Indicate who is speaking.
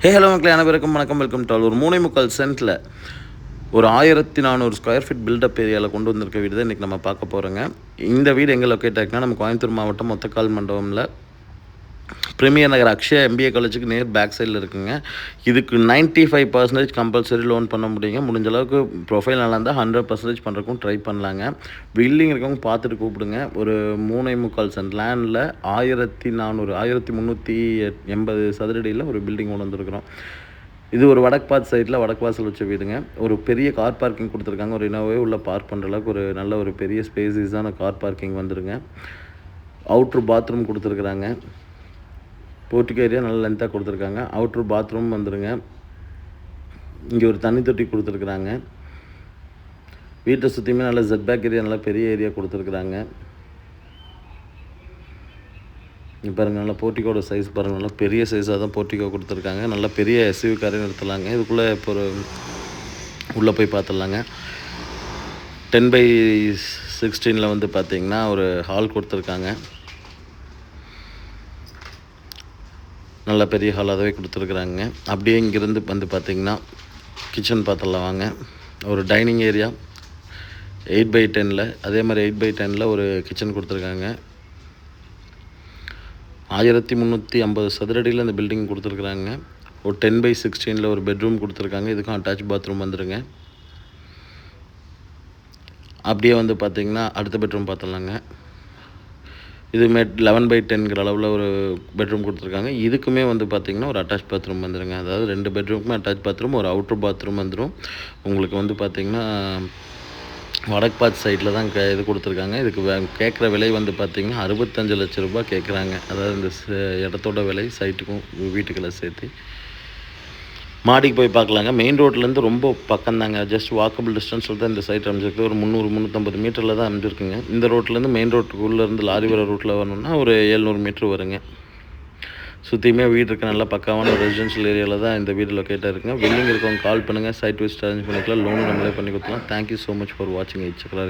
Speaker 1: Hello மக்களே, அனைவருக்கும் வணக்கம். வெல்கம் டு ஒரு 3.25 சென்ட்டில் ஒரு 1400 ஸ்கொயர் ஃபீட் பில்டப் ஏரியாவில் கொண்டு வந்திருக்க வீடு தான் இன்றைக்கி நம்ம பார்க்க போகிறோங்க. இந்த வீடு எங்கே லொக்கேட் ஆகிருக்குன்னா, நம்ம கோயம்புத்தூர் மாவட்டம் ஒத்தக்கால் மண்டபமில் பிரீமியர் நகர் அக்ஷயா MBA காலேஜுக்கு நேர் பேக் சைடில் இருக்குங்க. இதுக்கு 95% கம்பல்சரி லோன் பண்ண முடியுங்க. முடிஞ்ச அளவுக்கு ப்ரொஃபைல் நல்லா இருந்தால் 100% பண்ணுறக்கும் ட்ரை பண்ணலாங்க. பில்டிங் இருக்கவங்க பார்த்துட்டு கூப்பிடுங்க. ஒரு 3.25 சென்ட் லேண்டில் 1380 சதுரடியில் ஒரு பில்டிங் கொண்டு வந்திருக்கிறோம். இது ஒரு வடக்கு பார்த்து சைடில் வடக்கு வாசல் வச்ச வீடுங்க. ஒரு பெரிய கார் பார்க்கிங் கொடுத்துருக்காங்க. ஒரு இனோவே உள்ள பார்க் பண்ணுற அளவுக்கு ஒரு நல்ல ஒரு பெரிய ஸ்பேசிஸான கார் பார்க்கிங் வந்துருங்க. அவுட்ரு பாத்ரூம் கொடுத்துருக்குறாங்க. போர்ட்டிகோ ஏரியா நல்ல லென்த்தாக கொடுத்துருக்காங்க. அவுட்ரு பாத்ரூம் வந்துடுங்க. இங்கே ஒரு தண்ணி தொட்டி கொடுத்துருக்குறாங்க. வீட்டை சுற்றியுமே நல்ல ஜெட்பேக் ஏரியா, நல்ல பெரிய ஏரியா கொடுத்துருக்குறாங்க. பாருங்கள், நல்லா போர்ட்டிகோட சைஸ் பாருங்கள், நல்லா பெரிய சைஸாக தான் போர்ட்டிகோ கொடுத்துருக்காங்க. நல்ல பெரிய SUV காரையும் நிறுத்தலாங்க. இதுக்குள்ளே இப்போ ஒரு உள்ளே போய் பார்த்துடலாங்க. 10/16 வந்து பார்த்திங்கன்னா ஒரு ஹால் கொடுத்துருக்காங்க. நல்ல பெரிய ஹாலாகவே கொடுத்துருக்குறாங்க. அப்படியே இங்கேருந்து வந்து பார்த்திங்கன்னா கிச்சன் பார்த்துடலாம் வாங்க. ஒரு டைனிங் ஏரியா 8/10 அதே மாதிரி 8/10 ஒரு கிச்சன் கொடுத்துருக்காங்க. 1350 சதுரடியில் இந்த பில்டிங் கொடுத்துருக்குறாங்க. ஒரு 10/16 ஒரு பெட்ரூம் கொடுத்துருக்காங்க. இதுக்கும் அட்டாச் பாத்ரூம் வந்துடுங்க. அப்படியே வந்து பார்த்திங்கன்னா அடுத்த பெட்ரூம் பார்த்துடலாங்க. இதுமே 11/10 அளவில் ஒரு பெட்ரூம் கொடுத்துருக்காங்க. இதுக்குமே வந்து பார்த்திங்கன்னா ஒரு அட்டாச் பாத்ரூம் வந்துடுங்க. அதாவது 2 பெட்ரூமுக்குமே அட்டாச் பாத்ரூம், ஒரு அவுட்ரு பாத்ரூம் வந்துடும். உங்களுக்கு வந்து பார்த்திங்கன்னா வடக்கு பார்த்து சைடில் தான் இது கொடுத்துருக்காங்க. இதுக்கு கேட்குற விலை வந்து பார்த்திங்கன்னா 65 லட்ச ரூபா கேட்குறாங்க. அதாவது இந்த இடத்தோட விலை சைட்டுக்கும் வீட்டுக்கெல்லாம் சேர்த்து. மாடிக்கு போய் பார்க்கலாங்க. மெயின் ரோட்லேருந்து ரொம்ப பக்கம் தாங்க. ஜஸ்ட் வாக்கபிள் டிஸ்டன்ஸில் தான் இந்த சைட் அமைஞ்சிருக்கு. ஒரு 300-350 மீட்டரில் தான் அமைஞ்சிருக்குங்க. இந்த ரோட்லேருந்து மெயின் ரோட்டுக்குள்ளேருந்து லாரி வர ரூட்டில் வரணும்னா ஒரு 700 மீட்ரு வருங்க. சுற்றியுமே வீடு இருக்க நல்லா பக்காவான ஒரு ரெசிடென்ஷியல் ஏரியாவில் தான் இந்த வீடு லொக்கேட்டாக இருக்குங்க. பில்டிங் இருக்கவங்க கால் பண்ணுங்கள். சைட் விசிட் அரேஞ்ச் பண்ணிக்கலாம். லோனு நம்மளே பண்ணி கொடுத்துலாம். தேங்க்யூ ஸோ மச் ஃபார் வாட்சிங்.